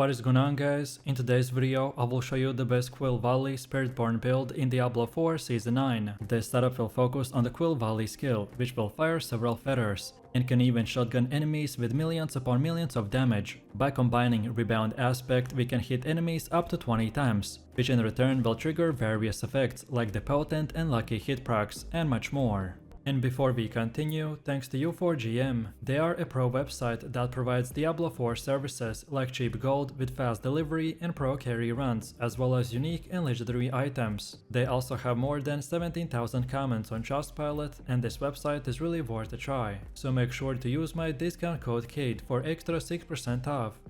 What is going on, guys? In today's video I will show you the best quill volley Spiritborn build in Diablo 4 Season 9. This setup will focus on the quill volley skill, which will fire several feathers, and can even shotgun enemies with millions upon millions of damage. By combining rebound aspect, we can hit enemies up to 20 times, which in return will trigger various effects like the potent and lucky hit procs and much more. And before we continue, thanks to U4GM, they are a pro website that provides Diablo 4 services like cheap gold with fast delivery and pro carry runs, as well as unique and legendary items. They also have more than 17,000 comments on Trustpilot, and this website is really worth a try. So make sure to use my discount code KATE for extra 6% off.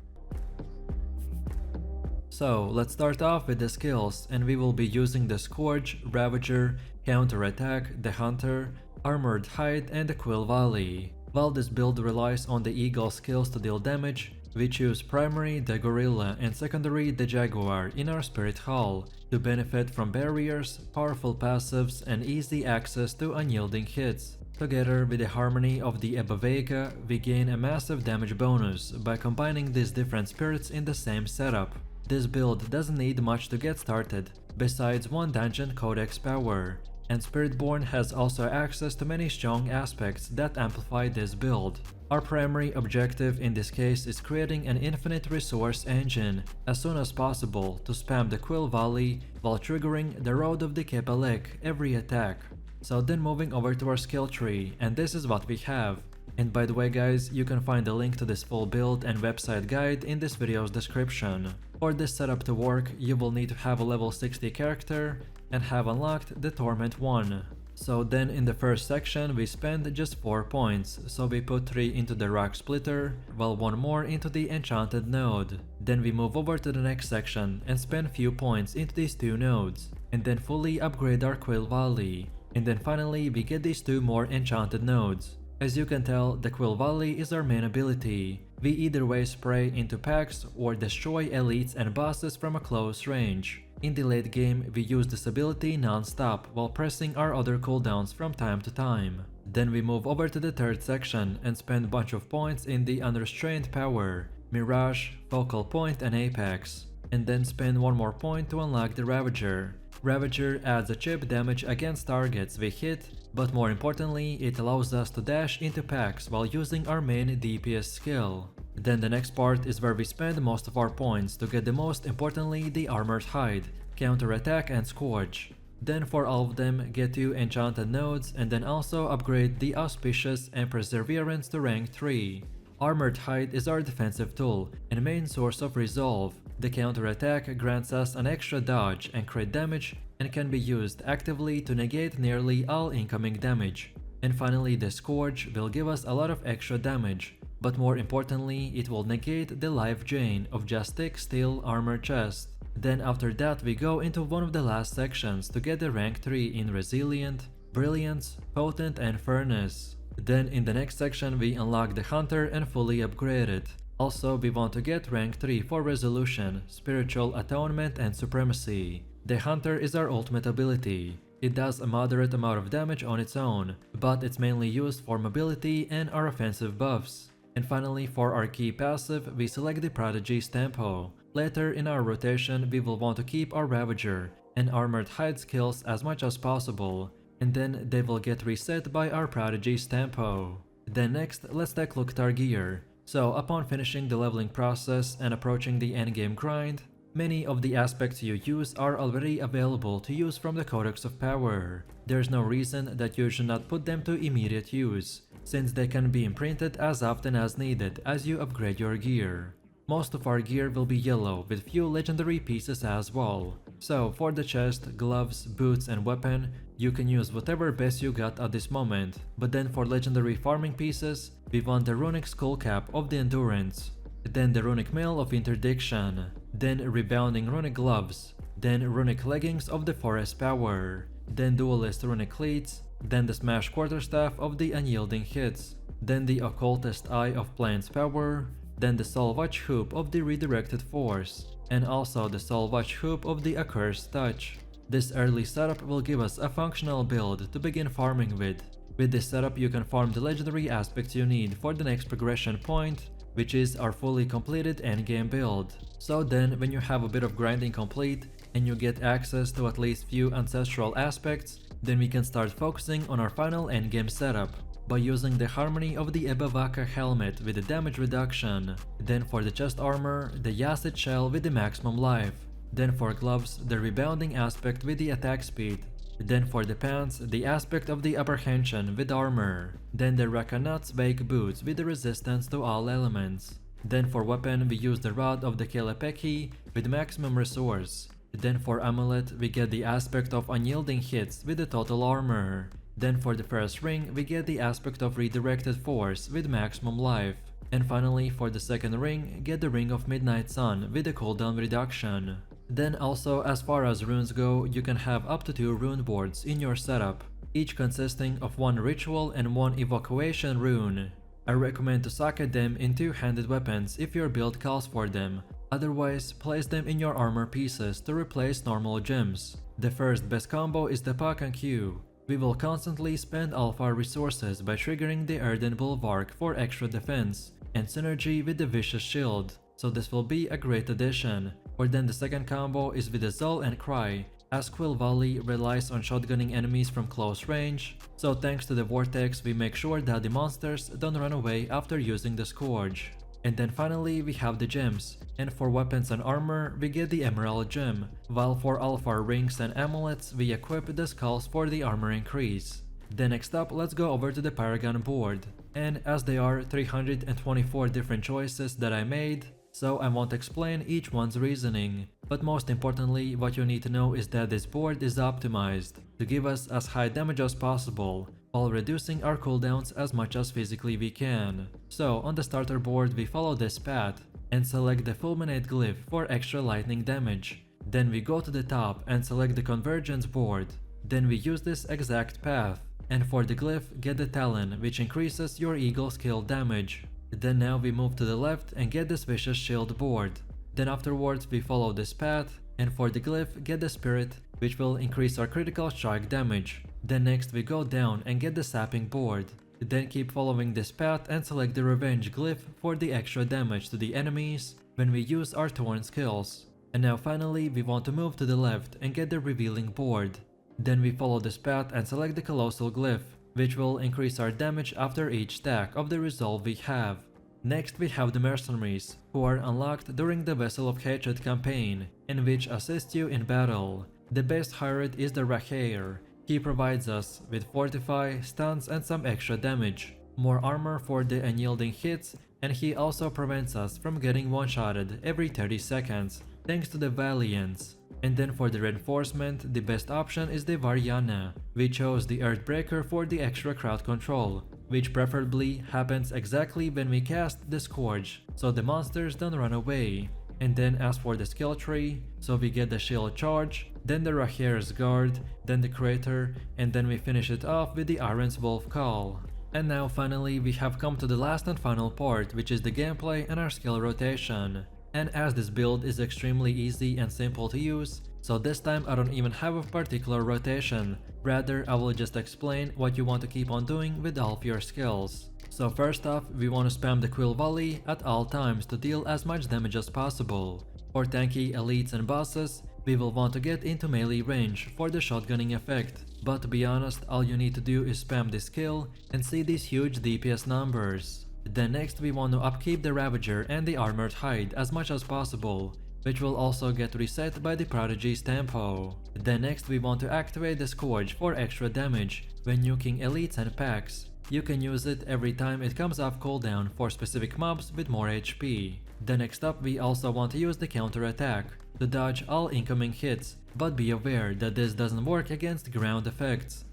So let's start off with the skills, and we will be using the Scourge, Ravager, Counterattack, the Hunter, Armored Hide and the Quill Volley. While this build relies on the Eagle skills to deal damage, we choose primary the Gorilla and secondary the Jaguar in our Spirit Hall to benefit from barriers, powerful passives and easy access to unyielding hits. Together with the harmony of the Ebavega, we gain a massive damage bonus by combining these different spirits in the same setup. This build doesn't need much to get started, besides one dungeon codex power. And Spiritborn has also access to many strong aspects that amplify this build. Our primary objective in this case is creating an infinite resource engine as soon as possible to spam the Quill Volley while triggering the Road of the Kepelek every attack. So then moving over to our skill tree, and this is what we have. And by the way guys, you can find the link to this full build and website guide in this video's description. For this setup to work, you will need to have a level 60 character and have unlocked the Torment 1. So then in the first section we spend just 4 points, so we put 3 into the Rock Splitter, while 1 more into the Enchanted node. Then we move over to the next section and spend few points into these 2 nodes, and then fully upgrade our Quill Volley. And then finally we get these 2 more Enchanted nodes. As you can tell, the Quill Volley is our main ability. We either way spray into packs or destroy elites and bosses from a close range. In the late game, we use this ability non-stop while pressing our other cooldowns from time to time. Then we move over to the third section and spend a bunch of points in the Unrestrained Power, Mirage, Focal Point and Apex. And then spend 1 more point to unlock the Ravager. Ravager adds a chip damage against targets we hit, but more importantly, it allows us to dash into packs while using our main DPS skill. Then the next part is where we spend most of our points to get the most importantly the Armored Hide, Counterattack and Scourge. Then for all of them, get 2 Enchanted nodes and then also upgrade the Auspicious and Perseverance to rank 3. Armored Hide is our defensive tool and main source of resolve. The Counterattack grants us an extra dodge and crit damage and can be used actively to negate nearly all incoming damage. And finally the Scourge will give us a lot of extra damage, but more importantly it will negate the life drain of just thick steel armor chest. Then after that we go into one of the last sections to get the rank 3 in Resilient, Brilliance, Potent and Furnace. Then in the next section we unlock the Hunter and fully upgrade it. Also we want to get rank 3 for Resolution, Spiritual Atonement and Supremacy. The Hunter is our ultimate ability. It does a moderate amount of damage on its own, but it's mainly used for mobility and our offensive buffs. And finally for our key passive we select the Prodigy's Tempo. Later in our rotation we will want to keep our Ravager and Armored Hide skills as much as possible, and then they will get reset by our Prodigy's Tempo. Then next let's take a look at our gear. So upon finishing the leveling process and approaching the endgame grind, many of the aspects you use are already available to use from the Codex of Power. There's no reason that you should not put them to immediate use, since they can be imprinted as often as needed as you upgrade your gear. Most of our gear will be yellow with few legendary pieces as well. So for the chest, gloves, boots and weapon, you can use whatever best you got at this moment. But then for legendary farming pieces, we want the runic skull cap of the Endurance, then the runic mail of Interdiction, then rebounding runic gloves, then runic leggings of the Forest Power, then duelist runic cleats, then the smash quarterstaff of the Unyielding Hits, then the occultist eye of Plains Power, then the Soul Watch hoop of the Redirected Force, and also the Soul Watch hoop of the Accursed Touch. This early setup will give us a functional build to begin farming with. With this setup you can farm the legendary aspects you need for the next progression point, which is our fully completed endgame build. So then when you have a bit of grinding complete and you get access to at least few ancestral aspects, then we can start focusing on our final endgame setup by using the harmony of the Ebavaka helmet with the damage reduction, then for the chest armor, the Yacid shell with the maximum life, then for gloves, the rebounding aspect with the attack speed, then for the pants, the aspect of the apprehension with armor, then the Rakanat's Wake boots with the resistance to all elements, then for weapon we use the rod of the Kelepeki with maximum resource, then for amulet we get the aspect of unyielding hits with the total armor, then for the first ring we get the aspect of redirected force with maximum life, and finally for the second ring get the ring of Midnight Sun with the cooldown reduction. Then also as far as runes go, you can have up to 2 rune boards in your setup, each consisting of 1 ritual and 1 evacuation rune. I recommend to socket them in 2-handed weapons if your build calls for them, otherwise place them in your armor pieces to replace normal gems. The first best combo is the Pak and Q. We will constantly spend all of our resources by triggering the Earthen Bulwark for extra defense and synergy with the Vicious Shield, so this will be a great addition. Or then the second combo is with the Zol and Cry, as Quill Volley relies on shotgunning enemies from close range, so thanks to the Vortex we make sure that the monsters don't run away after using the Scourge. And then finally we have the gems, and for weapons and armor we get the Emerald Gem, while for all of our rings and amulets we equip the skulls for the armor increase. Then next up let's go over to the Paragon board, and as there are 324 different choices that I made, so I won't explain each one's reasoning, but most importantly what you need to know is that this board is optimized to give us as high damage as possible, while reducing our cooldowns as much as physically we can. So on the starter board we follow this path and select the Fulminate glyph for extra lightning damage. Then we go to the top and select the Convergence board. Then we use this exact path, and for the glyph get the Talon, which increases your eagle skill damage. Then now we move to the left and get this Vicious Shield board. Then afterwards we follow this path, and for the glyph get the Spirit, which will increase our critical strike damage. Then next we go down and get the Sapping board. Then keep following this path and select the Revenge glyph for the extra damage to the enemies when we use our Torn skills. And now finally we want to move to the left and get the Revealing board. Then we follow this path and select the Colossal glyph, which will increase our damage after each stack of the resolve we have. Next we have the Mercenaries, who are unlocked during the Vessel of Hatred campaign, in which assist you in battle. The best Hyrate is the Rachair. He provides us with Fortify, stuns and some extra damage, more armor for the unyielding hits, and he also prevents us from getting one-shotted every 30 seconds, thanks to the Valiance. And then for the reinforcement, the best option is the Variana. We chose the Earthbreaker for the extra crowd control, which preferably happens exactly when we cast the Scourge, so the monsters don't run away. And then as for the skill tree, so we get the Shield Charge, then the Rachair's Guard, then the Crater, and then we finish it off with the Iron's Wolf Call. And now finally we have come to the last and final part, which is the gameplay and our skill rotation. And as this build is extremely easy and simple to use, so this time I don't even have a particular rotation, rather I will just explain what you want to keep on doing with all of your skills. So first off, we want to spam the Quill Volley at all times to deal as much damage as possible. For tanky elites and bosses, we will want to get into melee range for the shotgunning effect, but to be honest, all you need to do is spam this skill and see these huge DPS numbers. Then next we want to upkeep the Ravager and the Armored Hide as much as possible, which will also get reset by the Prodigy's tempo. Then next we want to activate the Scourge for extra damage when nuking elites and packs. You can use it every time it comes off cooldown for specific mobs with more HP. Then next up we also want to use the counter attack to dodge all incoming hits, but be aware that this doesn't work against ground effects.